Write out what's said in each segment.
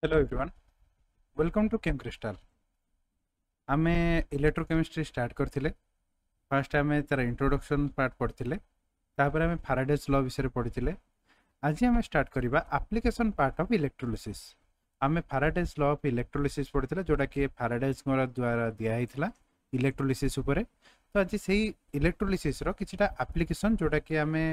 Hello everyone, welcome to chem crystal. आमे electrochemistry start करथिले। First आमे तार इंट्रोडक्शन पार्ट पढ़थिले, तापर आमे फैराडेज लॉ विषय पढ़िथिले। आज आमे स्टार्ट करिबा एप्लीकेशन पार्ट ऑफ इलेक्ट्रोलिसिस। आमे फैराडेज लॉ ऑफ इलेक्ट्रोलिसिस पढ़िथिले, जोटा कि फैराडेज द्वारा दिया हिथिला इलेक्ट्रोलिसिस उपरे। तो आज सेही इलेक्ट्रोलिसिस रो किछटा एप्लीकेशन जोटा कि आमे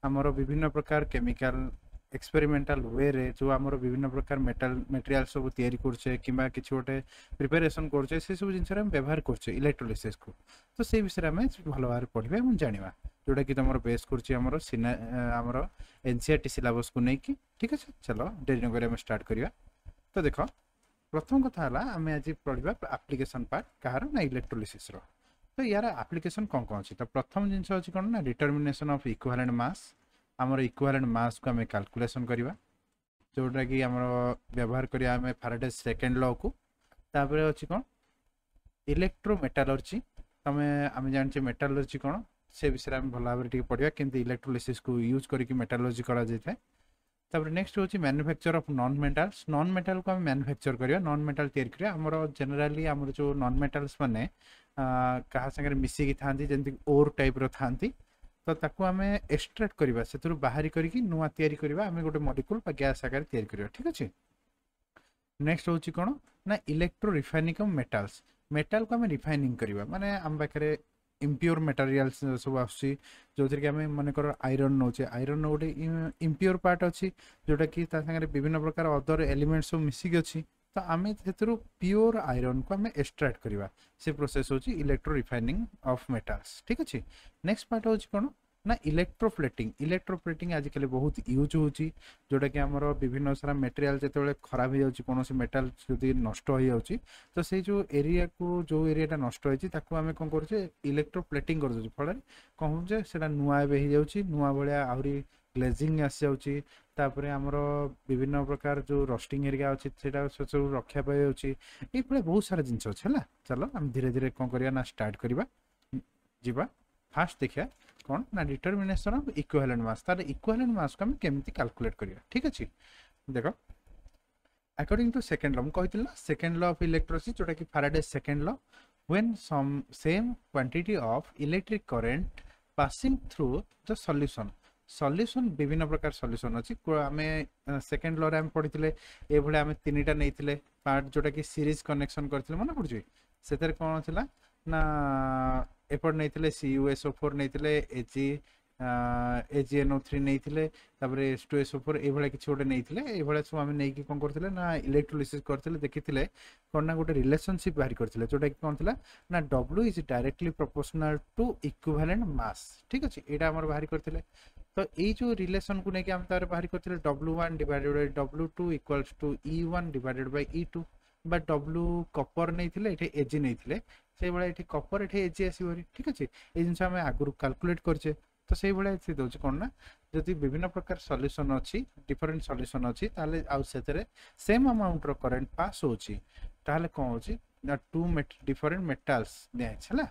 हमरो विभिन्न प्रकार केमिकल एक्सपेरिमेंटल वे रे जो हमरो विभिन्न प्रकार मेटल मटेरियल सब तयारी करछे किबा किछ गोटे प्रिपरेशन करछे से सब जिंस रे हम व्यवहार करछे इलेक्ट्रोलिसिस को। तो से विषय में भलो भार पढ़िबे हम जानिबा, जोटा कि तमरो बेस करछे हमरो हमरो एनसीईआरटी सिलेबस को नै कि। ठीक আছে, चलो देरी न करे हम स्टार्ट करिया। तो देखो, प्रथम कथा हला हमें आज पढ़िबा एप्लीकेशन पार्ट कहार ना इलेक्ट्रोलिसिस रो। तो यार एप्लीकेशन कोन कोन अछि। तो प्रथम जिंस अछि कोन ना डिटरमिनेशन ऑफ इक्विवेलेंट मास। हमर इक्विवेलेंट मास को हमें कैलकुलेशन करिबा, जोटा कि हमर व्यवहार करिया हमें फैराडेज सेकंड लॉ को। तापर अछि कोन इलेक्ट्रोमेटालर्जी। तमे हम जानछे मेटालर्जी कोन, से विषय हम भला भाबरे टिके पढ़िया केमती इलेक्ट्रोलिसिस को यूज करके मेटालर्जी करा जाय। तापर नेक्स्ट होची manufacture of non metals. Non metal को हम मैन्युफैक्चर करिया, नॉन मेटल तयार करिया। हमरो जनरली हमरो जो नॉन मेटल्स माने कहा संगे मिसी की थांती, जेंति ओर टाइप रो थांती। तो ताको हमें एक्सट्रैक्ट करिबा, सेतुरु बाहरी करके नुवा तयारी करिबा, हमें गोटे मॉलिक्यूल बा गैस आकार तयारी करिबा। ठीक अछि। नेक्स्ट होची कोन ना electro refining of metals. Metal को हमें रिफाइनिंग करिबा, माने हम पाखरे इम्प्योर मटेरियल्स सब आसी, जो कि हमें मन कर आयरन नोचे। आयरन गोटे इम्प्योर पार्ट अच्छी, जोटा कि संगे विभिन्न प्रकार अदर एलिमेंट्स सब मिसिक अच्छी। तो आम प्योर आयरन को आम एक्सट्रैक्ट करवा, से प्रोसेस होची इलेक्ट्रो रिफाइनिंग ऑफ मेटल्स। ठीक अच्छे। नेक्स्ट पार्ट होची कोन ना इलेक्ट्रोप्लेटिंग। इलेक्ट्रोप्लेटिंग आजिकल बहुत यूज होची, जोटा कि हमर विभिन्न सारा मटेरियल जेतेबेले खराब हो जाउची, कोनोसी मेटल जदि नष्ट हो जाउची, तो से जो एरिया को जो एरियाटा नष्ट होइची ताकू आमे कोन करछे इलेक्ट्रोप्लेटिंग कर दउची। फळे कोन होचे सेटा नुआ बे हो जाउची, नुआ भलिया आउरी ग्लेजिंग आस जाउची। तापरे हमर विभिन्न प्रकार जो रस्टिंग एरिया अछि सेटा सब रक्षा पाइ जाउची। ए फळे बहुत सारा जिंस अछि हला। चलो हम धीरे धीरे कोन करिया ना स्टार्ट करिबा जिबा। फास्ट देखिया कोन ना डिटरमिनेशन ऑफ इक्विवेलेंट मास। तार इक्विवेलेंट मास को हम केमती कैलकुलेट करिया। ठीक अछि। देखो, अकॉर्डिंग टू सेकंड लॉ हम कहितल ना सेकंड लॉ ऑफ इलेक्ट्रोसिटी, जोटा कि Faraday's second law, when some same quantity of electric current passing through the solution विभिन्न प्रकार सॉल्यूशन अछि। आमे सेकंड लॉ रे हम पढितले ए भले आमे तीनटा नैतिले पार्ट, जोटा कि सीरीज कनेक्शन करथिले मन पड़ुछि। सेतर कोन थिला ना एपट नैतिले CuSO4 नैतिले AgNO3 नैतिले, तापरे H2SO4 ए भले किछ गोटे नैतिले। ए भले सब आमे नै कि कोन करथिले ना इलेक्ट्रोलिसिस करथिले, देखिथिले कोन ना गोटे रिलेशनशिप बाहर करथिले, जोटा कि कोन थिला ना W is directly proportional to equivalent mass. ठीक अछि, एटा हमर बाहर करथिले। तो ये जो रिलेशन को लेके हम तार बाहर करथिले W1 divided by W2 equals to E1 divided by E2। बा W कॉपर नैथिले, एठे Ag नैथिले, से बळे एठे कॉपर एठे Ag आसीबरी। ठीक अछि। ए जिंस हम आगुरु कैलकुलेट करछे। तो सेही बळे से दोछ कोन ना जदि विभिन्न प्रकार सॉल्यूशन अछि, डिफरेंट सॉल्यूशन अछि, ताले आ सेतरे सेम अमाउंट रो करंट पास होछि, ताले कोन होछि ना टू डिफरेंट मेटल्स दे छला।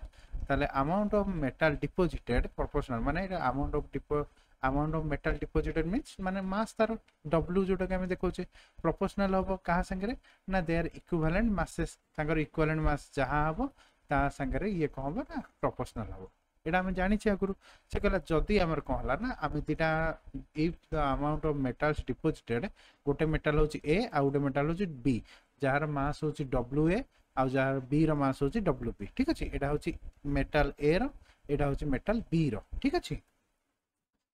ताले amount of metal deposited proportional, माने amount of metal deposited means माने मास तार W जोटा के हम देखौछे प्रोपोर्शनल होबो कहा संगे ना देयर इक्विवेलेंट मासेस, तांगर इक्विवेलेंट मास जहां हबो ता संगे ये कहबो ना प्रोपोर्शनल हबो। एटा हम जानि छी आगुरु। से कहला जदी हमर कोन हला ना हम दिटा if the amount of metals deposited, गोटे मेटल होची A आ गोटे मेटल होची B, जार मास होची WA आ जार B रो मास होची WB। ठीक अछि। एटा होची मेटल A रो, एटा होची मेटल B रो। ठीक अछि।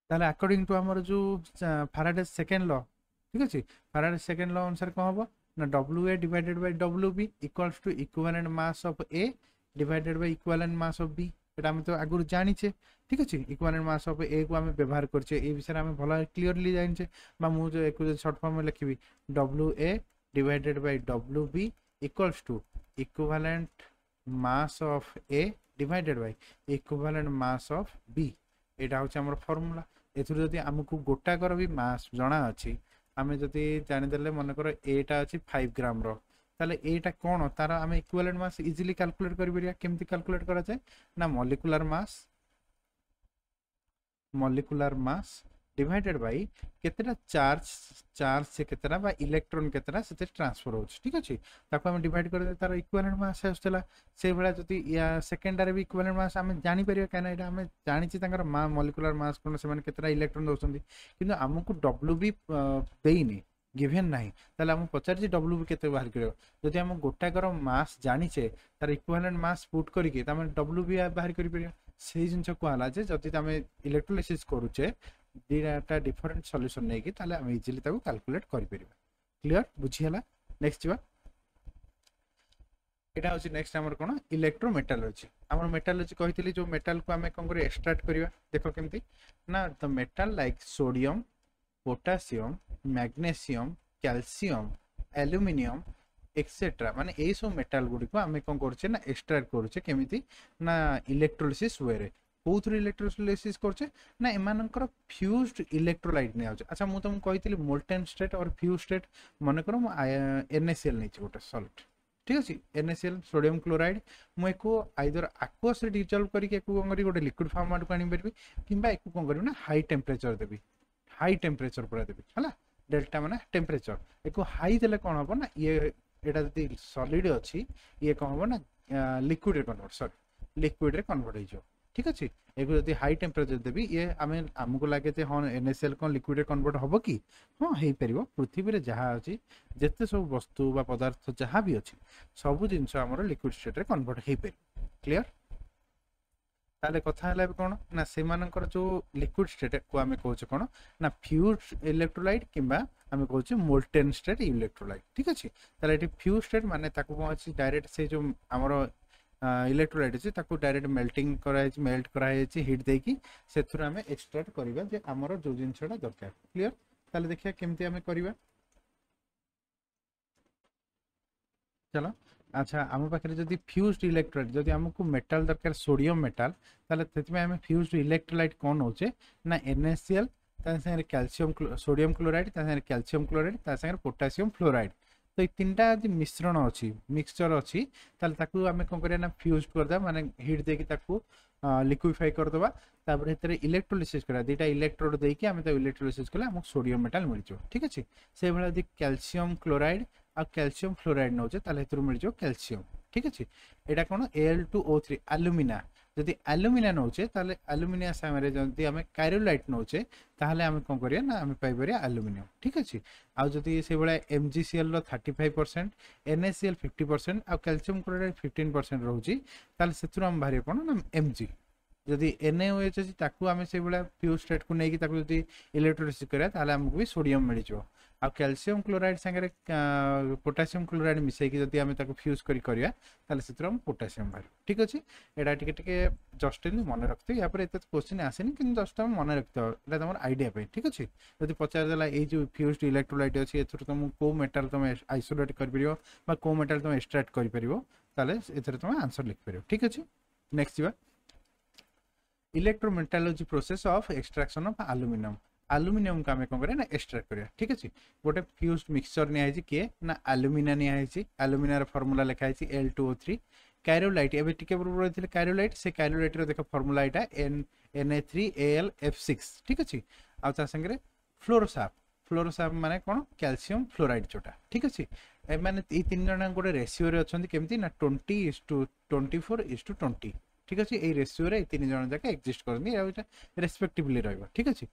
ताले अकॉर्डिंग टू हमर जो फैराडेज सेकंड लॉ, ठीक अछि, फैराडेज सेकंड लॉ अनुसार कोन हबो ना WA divided by WB equals to equivalent mass of A divided by equivalent mass of B। एटा हम तो आगुर जानि छे। ठीक अछि। इक्विवेलेंट मास ऑफ A को हम व्यवहार करछे, ए विषय हम भला क्लियरली जानि छे। बा मु जो एक शॉर्ट फॉर्म में लिखिबी WA divided by WB equals to equivalent mass of A divided by equivalent mass of B। एटा होचे हमर फार्मूला। एथुर जदि हमकु गोटाकर भी मास जणा अछि, आमे जदि जानि देले मन कर एटा अछि 5 ग्राम रो, ताले एटा कोन तार आमे इक्विवेलेंट मास इजीली कैलकुलेट करि परिया। केमति कैलकुलेट करा जाय ना मॉलिक्यूलर मास डिवाइडेड बाय केतेटा चार्ज चार्ज से केतेटा बा इलेक्ट्रॉन केतेटा से ट्रांसफर हो ठीक अछि ताको हम डिवाइड कर दे तार इक्विवेलेंट मास आस्तला से बेला जति या सेकेंडरी भी इक्विवेलेंट मास हम जानि परियो काना एटा हम जानि छि तांकर मॉलिक्यूलर मास कोन से माने केतेटा इलेक्ट्रॉन दोसंदी किंतु हमकु डब्ल्यू भी देइनी गिवन नाही ताले हम पचार डब्ल्यू भी केते बाहर करियो जदि हम गोटाकर मास जानिचे तार इक्विवेलेंट मास पुट करिके त हम डब्ल्यू भी बाहर करि परियो से जिंस को हला जे जदि हम इलेक्ट्रोलिसिस करूचे दीटा डिफरेंट सॉल्यूशन नै कि ताले हम इजीली ताको कैलकुलेट करि परिबा क्लियर बुझी हला नेक्स्ट जीवा एटा होची नेक्स्ट हमर कोन इलेक्ट्रोमेटालर्जी हमर मेटालर्जी कहितली जो मेटल को हमें कोन करे एक्सट्रैक्ट करिवा देखो केमती ना the metal like sodium potassium magnesium calcium aluminium etcetera माने ए सब मेटल गुडी को हमें कोन करछे ना एक्सट्रैक्ट करछे केमिति ना इलेक्ट्रोलिसिस वे रे कोथ्रु इलेक्ट्रोलिसिस करछे ना एमानकर फ्यूज्ड इलेक्ट्रोलाइट ने आछे अच्छा मु तुम कहितली मोल्टेन स्टेट और फ्यूज स्टेट माने करो NaCl नै छै गोटे सॉल्ट ठीक अछि NaCl सोडियम क्लोराइड मु एको आइदर एक्वस रे डिसॉल्व करिके एको कोन करी गोटे लिक्विड फॉर्म आड को आनि परबी किबा एको कोन करी ना हाई टेंपरेचर देबी हाई टेंपरेचर पूरा देबी हला डेल्टा माने टेंपरेचर एको हाई देले कोन होबो ना ये एटा जति सॉलिड अछि ये कोन होबो ना लिक्विड रे कन्वर्ट सॉरी लिक्विड रे कन्वर्ट हो जो ठीक अछि एको जति हाई टेंपरेचर देबी ये हमें हमको लागे जे हां NaCl कोन लिक्विड रे कन्वर्ट होबो की हां हेई परिबो पृथ्वी रे जहा अछि जत्ते सब वस्तु बा पदार्थ जहा भी अछि सब जिंस हमर लिक्विड स्टेट रे कन्वर्ट हेई परि क्लियर ताले कथा हला कोन ना से मानकर जो लिक्विड स्टेट को हमें कहउछ कोन ना फ्यूज इलेक्ट्रोलाइट किबा हमें कहउछ मोल्टेन स्टेट इलेक्ट्रोलाइट ठीक अछि ताले एटी फ्यूज स्टेट माने ताको कहउछ डायरेक्ट से जो हमर इलेक्ट्रोलाइट अछि ताको डायरेक्ट मेल्टिंग कराय छि मेल्ट कराय छि हीट देई कि सेथुर हमें एक्सट्रैक्ट करबा जे हमर जो जिंसडा दरकार क्लियर ताले देखिया केमती हमें करबा चलो अच्छा आम पाखे जदि फ्यूज्ड इलेक्ट्रोलाइट जदि हमको मेटल दरकार सोडियम मेटल ताले तेतिमे हम फ्यूज्ड इलेक्ट्रोलाइट कोन होचे ना NaCl ता संगे कैल्शियम सोडियम क्लोराइड ता संगे कैल्शियम क्लोराइड ता संगे पोटेशियम फ्लोराइड तो तीनटा जदि मिश्रण अछि मिक्सचर अछि ताले ताकू हमें कोन करिया ना फ्यूज कर दा माने हीट देकी ताकू लिक्विफाई कर दबा तापर हेतरे इलेक्ट्रोलिसिस करा दीटा इलेक्ट्रोड देकी हमें तो इलेक्ट्रोलिसिस कला हमको सोडियम मेटल मिल जो ठीक अछि से भला यदि कैल्शियम क्लोराइड आ कैल्शियम फ्लोराइड नौचे ताले हेतरो मिल जो कैल्शियम ठीक अछि एटा कोन Al2O3 एल्युमिना जदि एल्युमिना नौचे ताले एल्युमिनिया सामरे जदि हमें कायरोलाइट नौचे ताले हमें कोन करिया ना हमें पाइ परिया एल्युमिनियम ठीक अछि आ जदि से बळे MgCl रो 35% NaCl 50% आ कैल्शियम क्लोराइड 15% रहउची ताले सेथुर हम भारी कोन ना Mg जदि NaOH अछि ताकू हमें से बळे फ्यूज स्टेट को नै कि ताकू जदि इलेक्ट्रोलिसिस करिया ताले हमको भी सोडियम मिल जो आ कैल्शियम क्लोराइड संगे पोटेशियम क्लोराइड मिसै कि जदि हमें ताको फ्यूज करिया ताले सेथुर हम पोटेशियम भारी ठीक अछि एडा टिके जस्ट इन मन रखते या पर एत क्वेश्चन आसेनी किंतु जस्ट हम मन रखते एटा तमर आईडिया पे ठीक अछि जदि पचार देला ए जो फ्यूज्ड इलेक्ट्रोलाइट अछि एथुर तुम को मेटल तुम आइसोलेट कर परियो बा को मेटल तुम एक्सट्रैक्ट कर परियो ताले एथुर तुम आंसर लिख परियो ठीक अछि नेक्स्ट जीवा electrometallurgy process of extraction of aluminium aluminium का हमें कोन करे ना एक्सट्रैक्ट करिया ठीक अछि गोटे फ्यूज्ड मिक्सचर ने आइछि के ना एल्युमिना ने आइछि एल्युमिना रो फार्मूला लिखा आइछि Al2O3 कायरोलाइट एबे टिके पूर्व रहिथिले कायरोलाइट से कायरोलाइट रो देखो फार्मूला एटा Na3Al(F6) ठीक अछि आ ता संगे फ्लोरोसाप माने कोन कैल्शियम फ्लोराइड जोटा ठीक अछि ए माने ई तीन जणा गोटे रेशियो रे अछंती केमती ना 20:24:20 ठीक अछि ए रेशियो रे तीन जण जाके एग्जिस्ट करनी एटा रेस्पेक्टिवली रहबो ठीक अछि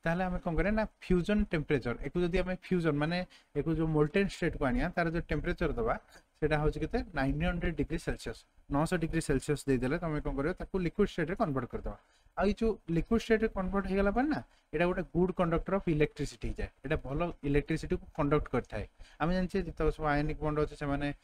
ताले हमें कोन करे ना फ्यूजन टेम्परेचर एको जदि हमें फ्यूजन माने एको जो मोल्टेन स्टेट को आनिया तार जो टेम्परेचर दबा सेटा होछि केते 900 डिग्री सेल्सियस 900 डिग्री सेल्सियस दे देले तमे कोन करियो ताकू लिक्विड स्टेट रे कन्वर्ट कर दबा आ ई जो लिक्विड स्टेट रे कन्वर्ट हे गेला पर ना एटा गोटे गुड कंडक्टर ऑफ इलेक्ट्रिसिटी जाय एटा भलो इलेक्ट्रिसिटी को कंडक्ट करथाय आमे जानछे जतो सब आयनिक बॉन्ड होचे से माने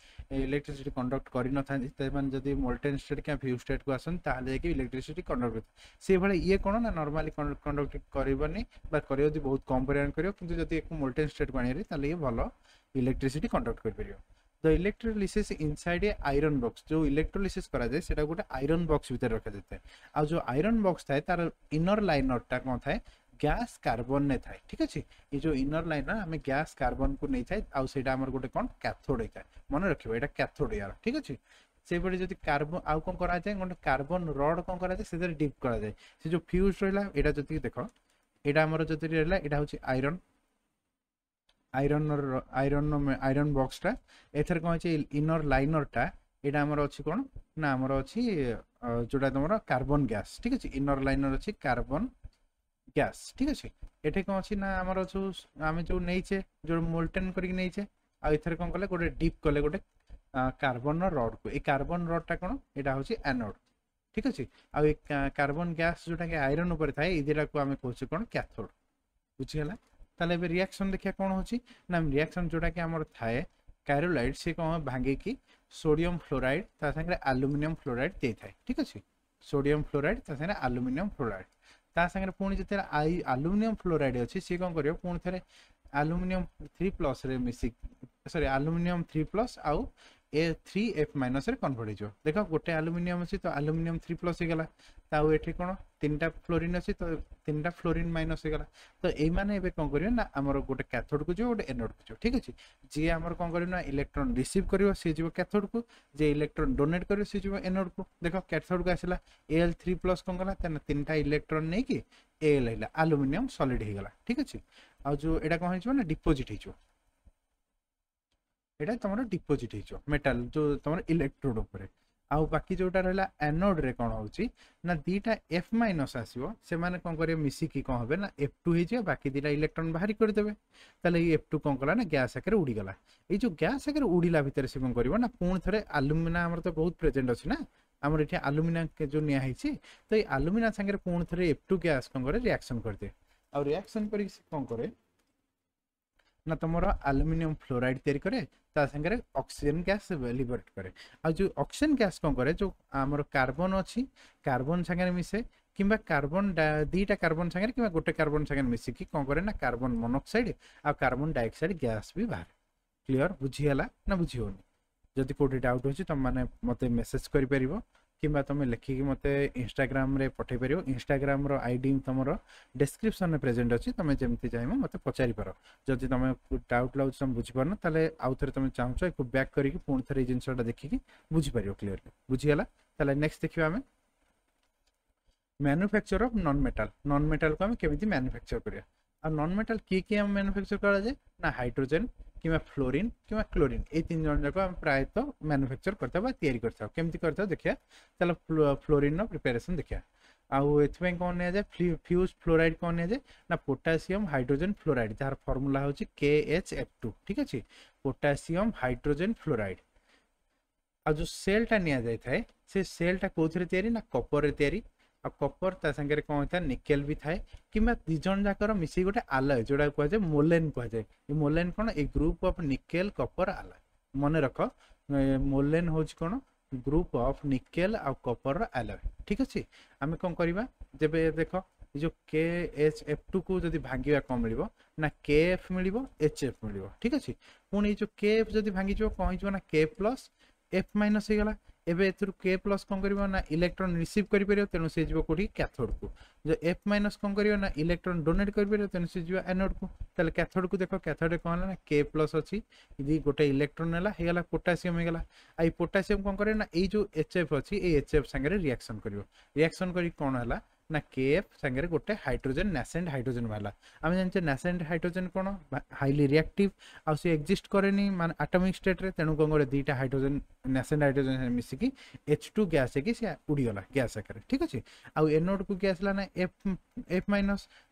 इलेक्ट्रिसिटी कंडक्ट करि न थाय ते माने जदि मोल्टेन स्टेट के फ्यूज स्टेट को आसन ताले कि इलेक्ट्रिसिटी कंडक्ट करत से भले ये कोन ना नॉर्मली कंडक्ट करिवनी बा करियो जदि बहुत कम परिमाण करियो किंतु जदि एक मोल्टेन स्टेट को आनिरे ताले ये भलो इलेक्ट्रिसिटी कंडक्ट कर परियो the electrolysis inside a iron box जो इलेक्ट्रोलिसिस करा जाय सेटा गोटे आयरन बॉक्स भीतर रखा जाता है आ जो आयरन बॉक्स थाए तार इनर लाइनर टा कोन थाए गैस कार्बन ने थाए ठीक अछि ये जो इनर लाइनर हमें गैस कार्बन को नै थाए आ सेटा हमर गोटे कोन कैथोड थाए मन रखिबो एटा कैथोड यार ठीक अछि से बडे जदि कार्बन आउ कोन करा जाय गोटे कार्बन रॉड कोन करा जाय से डिप करा जाय से जो फ्यूज रहला एटा जति देखो एटा हमर जति रहला एटा होची आयरन आयरन बॉक्सटा एथर कौन है इनर लाइनरटा यहाँ आमर अच्छी कौन ना आमर अच्छी जोटा तुम कार्बन गैस ठीक अच्छे इनर लाइनर अच्छी कार्बन गैस ठीक अच्छे ये कौन अच्छी ना आमर जो आम जो नहींचे जो मोल्टेन करके आर कौन कले गोटे डीप कले गोटे कार्बन रड को ये कार्बन रडटा कौन यहाँ हूँ एनोड ठीक अच्छे आ कार्बन गैस जोटा कि आयरन उपर थाए ये को आम कहे कौन कैथोड बुझीगला ताले रिएक्शन देखिए कौन होची ना रिएक्शन जोटा कि आमर थाए कैरोलाइड से कौन भांगे कि सोडियम फ्लोराइड ता संगे एल्युमिनियम फ्लोराइड दे थाए ठीक अच्छे सोडियम फ्लोराइड ता संगे एल्युमिनियम फ्लोराइड ता संगे पुणी जिते एल्युमिनियम फ्लोराइड अच्छी सी कौन करियो पुणी थे एल्युमिनियम 3+ रे मिसी सॉरी एल्युमिनियम 3+ आउ A3F- रे कन्वर्ट हो देख गोटे एल्युमिनियम अच्छी तो एल्युमिनियम 3+ गला ताऊ एठी कोन तीनटा फ्लोरीन अच्छी तो तीनटा फ्लोरीन माइनस गला तो एई माने एबे कोन करियो ना हमर गोटे कैथोड को जो गोटे एनोड को जो ठीक अछि जे हमर कोन करियो ना इलेक्ट्रॉन रिसीव करियो से जीव कैथोड को जे इलेक्ट्रॉन डोनेट करियो से जीव एनोड को देखो कैथोड को आसला Al3+ कोन गला तने तीनटा इलेक्ट्रॉन नै कि Al हैला एल्युमिनियम सॉलिड हे गला ठीक अछि आ जो एडा कोन हिजो ना डिपॉजिट हिजो एटा तमरो डिपॉजिट हिजो मेटल जो तमरो इलेक्ट्रोड ऊपर आउ बाकी जोटा रहला एनोड रे कोन होची ना दीटा F- आसीबो से माने कोन करियो मिसी की कोन होबे ना F2 हे जे बाकी दीटा इलेक्ट्रॉन बाहरी कर देबे तले ये F2 कोन कला ना गैस आकर उडी गला ए जो गैस आकर उडीला भीतर से कोन करिवो ना पूर्ण थरे एल्युमिना हमर तो बहुत प्रेजेंट अछि ना हमर एठी एल्युमिना के जो निया हिची तो ए एल्युमिना संगे पूर्ण थरे F2 गैस कोन करे रिएक्शन कर दे और रिएक्शन करी कोन करे ना तुमरो एल्युमिनियम फ्लोराइड तैयारी करे ता संगे ऑक्सीजन गैस लिबरेट करे आ जो ऑक्सीजन गैस कोन करे जो हमर कार्बन अछि कार्बन संगे मिसे किंबा कार्बन दीटा कार्बन संगे किंबा गोटे कार्बन संगे मिसी कि कोन करे ना कार्बन मोनोऑक्साइड आ कार्बन डाइऑक्साइड गैस भी बाहर क्लियर बुझियला ना बुझियोनी जदि कोठी डाउट होची तुम माने मते मेसेज करि परिबो किंबा तुम लिखिकी मत इंस्टाग्राम रे पठे पार इंस्टाग्राम रो आईडी तुम डिस्क्रिप्शन में प्रेजेंट अच्छी तुम जमी चाहिए मत पचारि पार जदि तुम डाउट लाग तुम बुझीपार ताले आउ थे तुम चाहूच एक बैक करके पुणी थे जिनसा देखिकी बुझीपार क्लीयरली बुझीगला ताले नेक्स्ट देखिए आम मैन्युफैक्चर ऑफ नॉन मेटल को आम केमी मैन्युफैक्चर करिया आ नॉन मेटल किए आम मैन्युफैक्चर करा जाए ना हाइड्रोजन कि फ्लोरीन कि क्लोरीन ये तीन जन जाक प्रायतः मैन्युफैक्चर करता तैयारी करता केमती करता देखिए चलो फ्लोरीन प्रिपेरेसन देखिए आउ एथि कौन नि जाए फ्यूज फ्लोराइड कौन नि जाए ना potassium hydrogen fluoride jar formula होची KHF2 ठीक अच्छे पोटासियम हाइड्रोजन फ्लोराइड आ जो सेलटा नि जाए थाए से सेलटा कौन तैयारी ना कपर रे तैयारी आ कपर ता संगे कौन होता है निकेल भी थाए किंबा दिजन जाकर मिसी गोटे आलय जोड़ा कह जाए मोलेन कह जाए ये मोलेन कौन ए ग्रुप ऑफ निकेल कपर आलय मन रख मोलेन हूँ कौन ग्रुप ऑफ निकेल आ कपर आलय ठीक अच्छे आम कौन करवा जब देख जो KHF2 को जब भांगा कौन मिल ना KF मिल HF मिल ठीक अच्छे पुणी जो KF जब भांगी कौन हो ना K+F- होगा एबे एथुर K+ कौन करिवो ना इलेक्ट्रॉन रिसीव करि परियो तेनु से जीवो कोठी कैथोड को जो F- कौन करियो ना इलेक्ट्रॉन डोनेट करि परियो तेनु से जीवो एनोड को तले कैथोड को देखो कैथोड कौन ना K+ अछि इदी गोटे इलेक्ट्रॉन नेला हेगला पोटासियम हेगला आई पोटासियम कौन करे ना ए जो HF अछि ए HF संगे रिएक्शन करियो रिएक्शन करी कौन हला ना KF संगे गोटे हाइड्रोजन नेसेंट हाइड्रोजन वाला आम जानते नेसेंट हाइड्रोजन कौन हाईली रिएक्टिव आ से एक्जिस्ट करेनी मान एटॉमिक स्टेट रे तेनु कौन करे दीटा हाइड्रोजन नेसेंट हाइड्रोजन मिसिकी H2 गैस है कि से उड़ीगला गैस आकार ठीक अच्छे आउ एनोड को गैस ला ना F-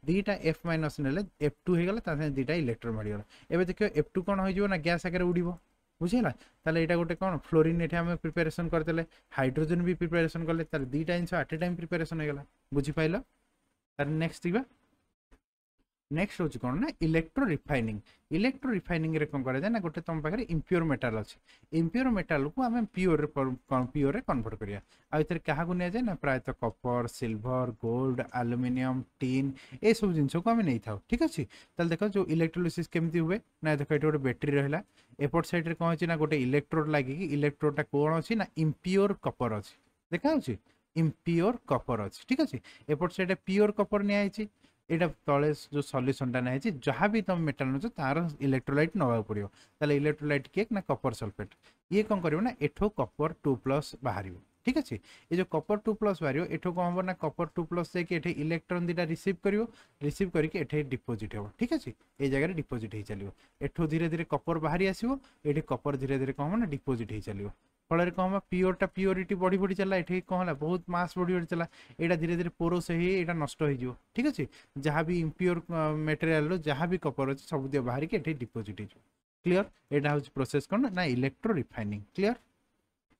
दीटा F- नेले F2 हेगला ता से दीटा इलेक्ट्रॉन मारिगला एबे देखियो F2 कौन हो जिवो ना गैस आकार उड़ीबो बुझेला ताले एटा गोटे कौन फ्लोरीन एठे हम प्रिपरेशन करतेले हाइड्रोजन भी प्रिपरेशन करले ताले दीटा जिंस एट ए टाइम प्रिपरेशन हेगला बुझी पाइलो तार नेक्स्ट दिबा नेक्स्ट होची कौन ना इलेक्ट्रो रिफाइनिंग रे कौन करा जाए ना गोटे तुम पाखे इम्प्योर मेटाल अच्छे इम्प्योर मेटाल को आम प्योर रे कन्वर्ट करिया आ इथरे काहा को निया जाए ना प्रायतः Kapoor silver gold aluminium tin ए सब जिंस को आम नहीं थाउ ठीक अच्छे ताले देखो जो इलेक्ट्रोलिसिस केमती हुए ना देखो ये गोटे बैटरी रहा एपट साइड रे कौन अच्छी ना गोटे इलेक्ट्रोड लगे इलेक्ट्रोडा कौन अच्छी ना इम्प्योर कपर अच्छी देखा इम्प्योर कपर अच्छी ठीक अच्छे एपट साइड प्योर कपर निया एटा तले जो सॉल्यूशनटा ना जहाँ भी तुम मेटाल नौ तार इलेक्ट्रोलाइट नवा पड़ो ताले इलेक्ट्रोलाइट किए ना कपर सल्फेट ये कौन करिवो ना एठो कपर 2+ बाहर ठीक अच्छे। ये जो कपर 2+ बाहर एठो कौन हम ना कपर 2+ जाकि इलेक्ट्रॉन दीटा रिसीव कर रिसीव करके डिपोजिट हो ठीक अच्छे। ये जगह डिपोजिट हो चलो एठो धीरे धीरे कपर बाहरी आसो ये कपर धीरे धीरे कौन हम ना डिपोजिट हो चलो फल कौन हम प्योरटा प्योरीटी बढ़ी बढ़ी चला ये कौन है बहुत मास बढ़ी बढ़ी चला यहाँ धीरे धीरे पोरस हो नष्ट हो ठीक अच्छे। जहाँ भी इम्प्योर मटेरियल जहाँ भी कपर अच्छे सब दिया बाहर के डिपोजिट हो क्लियर। यहाँ हूँ प्रोसेस कौन ना इलेक्ट्रो रिफाइनिंग क्लियर।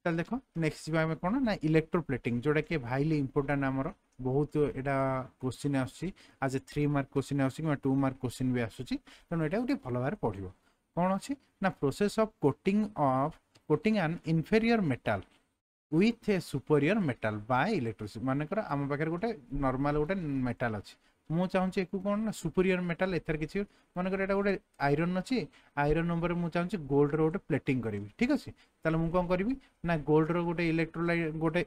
ताल देख नेक्स्ट जी कौन ना इलेक्ट्रोप्लेटिंग जोटा कि भाईली इंपोर्टाट आमर बहुत यहाँ क्वेश्चन आज ए 3 मार्क क्वेश्चन आस 2 मार्क क्वेश्चन भी आसूसी तेणु यहाँ गोटे भल भाव पढ़ो कौन अच्छी ना process of coating an inferior metal with a superior metal by electricity मानकर आम पाखे गोटे नॉर्मल गोटे मेटाल अच्छी मु चाहूँ एक कौन ना सुपरियर मेटाल एथर किसी मानकर यहाँ गोटे आयरन अच्छी आयरन नंबर मुझे चाहूँ गोल्ड रोटे प्लेटिंग करी ठीक अच्छे। ताले मुझे कौन करी ना गोल्ड रो गोटे इलेक्ट्रोलाइट गोटे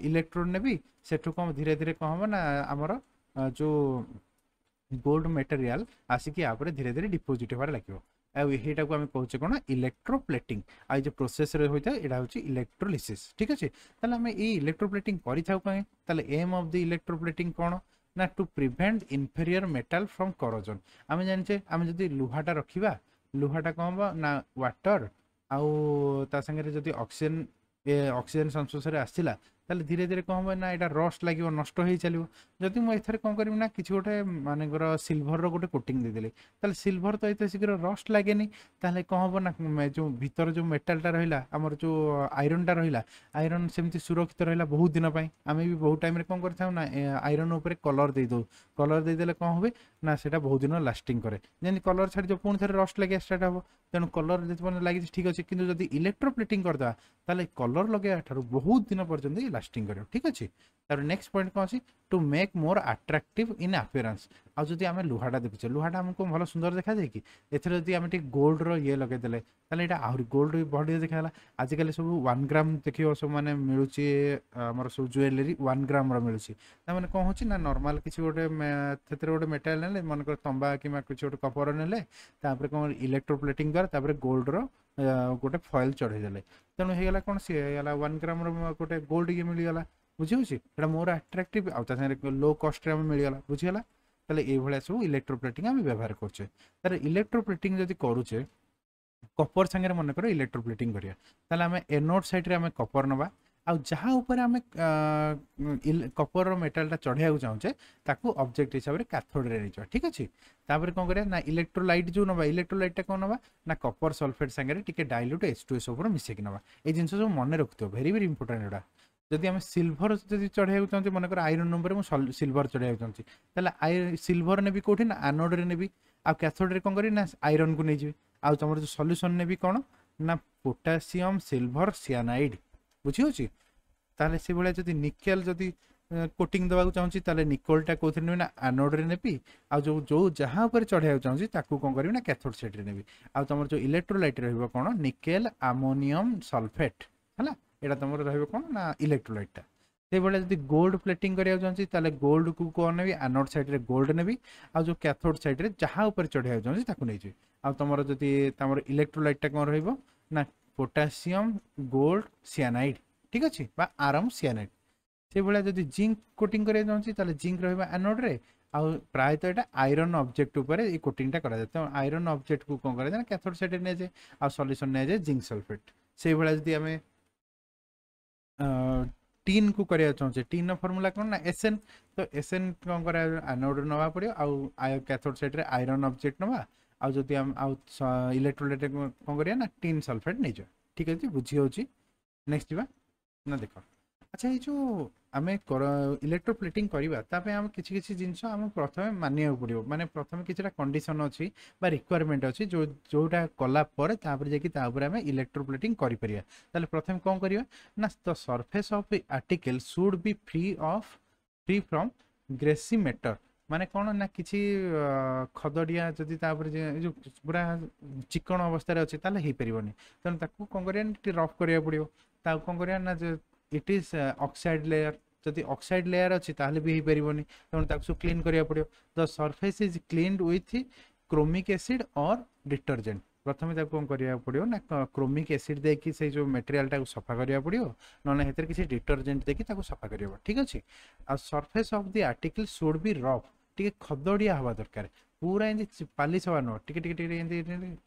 इलेक्ट्रोड नेबी सेठू कौन धीरे धीरे कौन हम ना आमर जो गोल्ड मटेरियल आसिक धीरे धीरे डिपोजिट होबार लगे यहाँ को आम कहे कौन इलेक्ट्रोप्लेटिंग आ जो प्रोसेस होता है यहाँ हूँ इलेक्ट्रोलिसिस ठीक अच्छे। ताले आम ये इलेक्ट्रोप्लेटिंग करें एम ऑफ द इलेक्ट्रोप्लेटिंग कौन ना to prevent inferior metal from corrosion आम जाने आम जब लुहाटा रखा लुहाटा कौन हम ना वाटर आउ ता संगे जदि ऑक्सीजन संस्पर्श आसला ताले धीरे धीरे कौन हम ना यहाँ रस्ट लगे नष्ट हो चलो जदि मुझे कौन करी ना कि गोटे मानकर सिल्भर गोटे कोटिंग देदेली ताले सिल्भर तो ये शीघ्र रस्ट लगे ताले कौन हम ना जो भीतर जो मेटालटा रहा आमर जो आयरनटा रहा आयरन सेमती सुरक्षित रहा बहुत दिन आम भी बहुत टाइम कौन कर ना आयरन उपर कलर दे दो कलर देदेले कौन हुए ना से बहुत दिन लास्टिंग करे जमी कलर छाड़ी जो पुणी थे रस्ट लगे स्टार्ट हम तेणु कलर जो लगी ठीक अच्छे कि जब इलेक्ट्रोप्लेटिंग करदे ताले कलर लगे बहुत दिन पर्यटन लास्टिंग कर ठीक अच्छे। तार नेक्स्ट पॉइंट कौन अच्छी to make more attractive in appearance आ जदि आम लुहाटा देखुचे लुहाटा आमको भल सुंदर देखा जाए कि एथर जदि आम गोल्ड रे लगेदेले ताले यहाँ आहरी गोल्ड बढ़िया देखा आजिकल सब 1 ग्राम देखिए सब मैंने मिलूँ आमर सब ज्वेलरी 1 ग्राम मिलूँ मैंने कौन हो ना नॉर्मल किसी गोटे गोटे मेटेरियल ने मनकर तंबा कि किसी गोटे कपर ने कौन इलेक्ट्रोप्लेटिंग द्वारा गोल्ड रो गोटे फॉइल चढ़ेदेले तेणु होगा कौन सी 1 ग्राम गोटे गोल्ड ये मिलगला बुझे मोर अट्राक्टिव आगे लो कस्ट मिलगला बुझीगला ताले ये सब इलेक्ट्रोप्लेटिंग आम व्यवहार करछे। तार इलेक्ट्रोप्लेटिंग जदि करुचे कपर सांगे मन कर इलेक्ट्रोप्लेटिंग करिया ताले आम एनोड साइड आम कपर नवा आ जहाँ उपर आम कपर मेटालटा चढ़ाई चाहूचे ताकू ऑब्जेक्ट हिसाब से कैथोड रे नहीं ठीक अच्छे। तापर कौन करिया ना इलेक्ट्रोलाइट जो नवा इलेक्ट्रोलाइटा कौन नवा ना कपर सल्फेट सांगे टिके डाइल्यूट H2S ऊपर मिसेक नवा ये जिन सब मन रखियो वेरी वेरी इंपोर्टेंट एटा जदि आम सिल्भर जब चढ़ाई चाहूँ मनकर आयरन नंबर मुझे सिल्भर चढ़ाई चाहूँगी सिल्भर ने कौटी ना आनोड रे नेबी आ कैथोड रे कौन करी ना आयरन को नहीं आ तुम जो सल्यूशन ने कौन ना पोटासियम सिल्भर सियानाइड बुझी ताले से भाया जदि निकेल जदि कोटिंग देवाक चाहूँगी ताले निकोलटा कौन नेबी ना आनोड रे नेबी आ जो जहाँ पर चढ़ाई चाहूँगी ताकू कौन करी ना कैथोड साइड रे नेबी आ तुम जो इलेक्ट्रोलाइट रहिबो कौन निकेल अमोनियम सल्फेट है यहाँ तुम रहा ना इलेक्ट्रोलाइटा से भाया जब गोल्ड प्लेटिंग करा चाहूँगी ताले गोल्ड को कौन नेबी आनोड साइड रे गोल्ड नेबी आ जो कैथोड साइड रे जहाँ ऊपर चढ़ाई चाहूँगी ताकू नहीं आ तुम जदि इलेक्ट्रोलाइटा कौन रहिबो ना पोटासियम गोल्ड सियानाइड ठीक अच्छे आरम सियानाइड से भाया जब जिंक कोटिंग करा चाहूँगी ताले जिंक रहिबा एनोड रे आ प्रायतः यहाँ आयरन ऑब्जेक्ट उपर ये कोटिंगटा करा तो आयरन ऑब्जेक्ट को कौन करा कैथोड साइड नि जाए आ सॉल्यूशन नि जाए जिंक सल्फेट से भाया जब आम टीन को करा चाहूँचे टीन फर्मूला कौन ना SN तो SN कौन कर एनोड नवा पड़ो आ कैथोड साइड रे आयरन ऑब्जेक्ट नवा आदि आम इलेक्ट्रोलाइट कौन करिया ना टीन सल्फेट नहीं जाए ठीक अच्छे बुझी हो। नेक्स्ट जीवा ना देख अच्छा ये जो आम इलेक्ट्रोप्लेटिंग करवा आम किसी जिनस आम प्रथम मानिया पड़ो माने प्रथम किसी कंडीशन अच्छी रिक्वायरमेंट अच्छी जोटा कलापर जापर आम इलेक्ट्रोप्लेटिंग कर प्रथम कौन करवा ना the surface of article should be free from greasy matter माने कौन ना किसी खदड़िया जदि जो पूरा चिकन अवस्था अच्छे हो पारनि तेणु कौन कर रफ करा पड़ो कौन कर ना इट इज ऑक्साइड लेयर जदि ऑक्साइड लेयर अच्छी ताहले भी हो पारनि तेणु क्लीन करा पड़ो the surface is cleaned with chromic acid और डिटर्जेंट प्रथम कौन करा पड़ो ना क्रोमिक एसिड देकी से जो मटेरियल टाक सफा करा पड़ो ना किसी डिटर्जेंट देकी सफा कर ठीक अच्छे आ surface of the article should be rough टी खदड़िया हवा दरकार पूरा एमती पालिश हवा नुह टी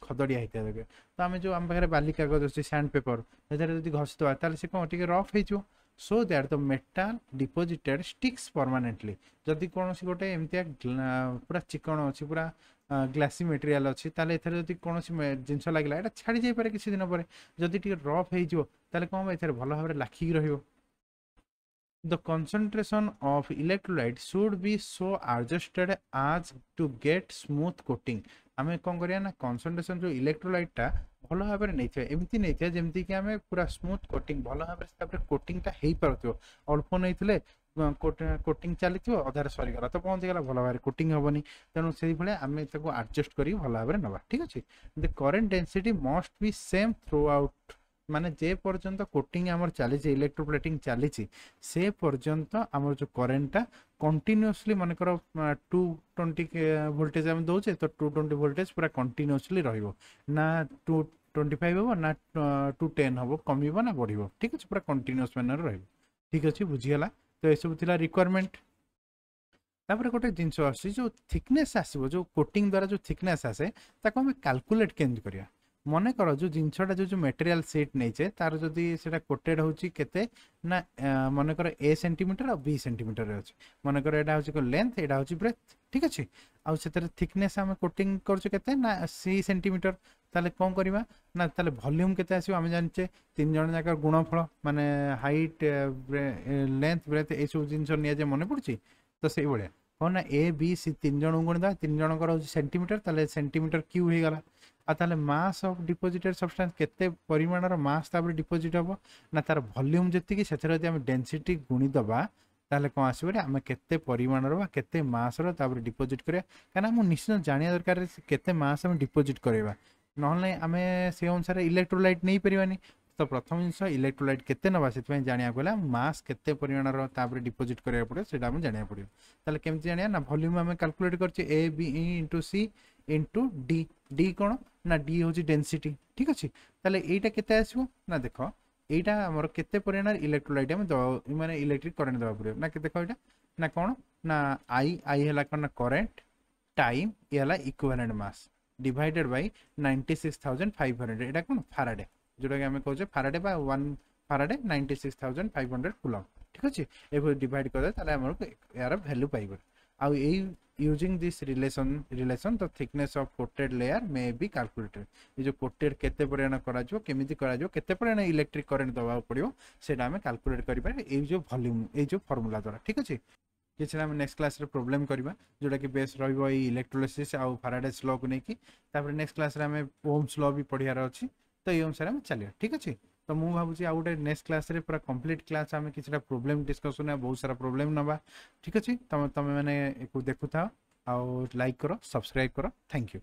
खदड़िया होता दरकार तो आम जो आम पाखे बाली कागज अच्छे सैंड पेपर से घसीदे ताले से कौन टी रफ हो so that the metal deposited sticks permanently जदि कौन गोटे एमती पूरा चिकन अच्छी पूरा ग्लासी मेटेरियल अच्छी ताले कौन जिनस लगे ये छाड़ी जापे किसी दिन पर जदि टी रफ हो कौन ए भल भाव लाखिक रही The concentration of electrolyte should be so adjusted as to get smooth coating. आमे कौन करिया ना concentration जो electrolyte टा भल भाव में नहीं एमती नहीं जमती कि आमे पूरा स्मूथ कोटिंग भल भाव में कोटिंग टा हो पारथिबो अल्प नहीं कोटिंग चली अधार सरीगला तो पहुंची गला भल भाव कोटिंग हेनी तेणु से आम एडजस्ट कर भल भाव में नवा ठीक अच्छे the current density must be same through out माने जे पर्यंत कोटिंग आमर चली इलेक्ट्रोप्लेटिंग चली से पर्यंत आमर जो करेन्टा कंटिन्यूअसली मनकर 220 वोल्टेज आम दौचे तो 220 वोल्टेज पूरा कंटिन्यूअसली रहिबो ना 225 हो ना 210 हम कम ना बढ़ो ठीक अच्छे पूरा कंटिन्यूअस मैनर रहिबो ठीक अच्छे बुझीगला तो ये सब रिक्वायरमेंट तापर गोटे जिनस आसी जो थिकनेस आसो जो कोटिंग द्वारा जो थिकनेस आसे ताको हम कैलकुलेट केमती करिया मन कर जो जिनसटा जो मेटेरियल सीट नहीं तार जदि से कोटेड होते ना मन कर ए सेंटीमीटर और बी सेंटीमीटर अच्छे मन कर यहाँ हूँ लेंथ यहाँ हूँ ब्रेथ ठीक अच्छे आउ से थिकनेस आम कोटिंग करते ना सी सेंटीमीटर ताले कौन करवा ना ताले वॉल्यूम केते आसो आम जाने तीन जन जाक गुणफल माने हाइट लेंथ ब्रेथ ये सब जिन नि मन पड़ी तो से भाया कौन ना ए बी सी तीन जन गुणीदा तीन जनकर हूँ सेंटीमीटर ताले सेंटीमीटर क्यूब हो गला आते मास ऑफ डिपोजिटेड सब्सटेंस केते परिमाणर मास तापर डिपोजिट हम ना तार वॉल्यूम जी से डेंसिटी गुणीदबा ताले कौन आसो आम केते परिमाणर बा केते मासर तापर डिपोजिट करिया काना हम निश्चित जानिया दरकार केते मास हम डिपोजिट करबा नहले आम से अनुसार इलेक्ट्रोलाइट नहीं परिवानी तो प्रथम जिनस इलेक्ट्रोलाइट केते नबा से जानिया गला मास केते परिमाणर तापर डिपोजिट करिया पड़े सेटा हम जानिया पड़ियो ताले केमति जानिया ना वॉल्यूम हम कैलकुलेट करछि A B into C into D D कौन ना डी हूँ डेंसिटी ठीक अच्छे ताले एटा केते आसो ना देख यहाँ आमर केते परिमाण इलेक्ट्रोलाइट आम माने इलेक्ट्रिक करेंट देवा पड़ो ना देख यहाँ ना कौन ना आई आई है कौन ना करेंट टाइम ये है इक्विवेलेंट मास डिवाइडेड बाय 96,500 एटा कौन फाराडे जोटा कि आम कहे फाराडे बा 1 फाराडे 96,500 कूलम ठीक अच्छे ये डिवाइड कर यार वैल्यू पाइब आउ using this relation the thickness of coated layer may be calculated ये जो कोटेड केते परिमाण करा जो केमिति करा जो केते परिमाण इलेक्ट्रिक करंट दबा पड़ियो सेटा हमें कैलकुलेट करि पारे ए जो वॉल्यूम ए जो फार्मूला द्वारा ठीक अछि किछि हम नेक्स्ट क्लास रे प्रॉब्लम करबा जोटा कि बेस रहइबो ए इलेक्ट्रोलिसिस आ फैराडेस लॉ को नेकी तापर नेक्स्ट क्लास रे हमें ओम्स लॉ भी पढियार अछि तो ए अनुसार हम चलिया ठीक अछि तो मुझे भावुँ आउ गोटे नेक्स्ट क्लास रे पूरा कंप्लीट क्लास आम कि प्रोब्लेम डिस्कसन बहुत सारा प्रोब्लेम नवा ठीक अच्छे तुम मैंने देखु था आउ लाइक करो सब्सक्राइब करो थैंक यू।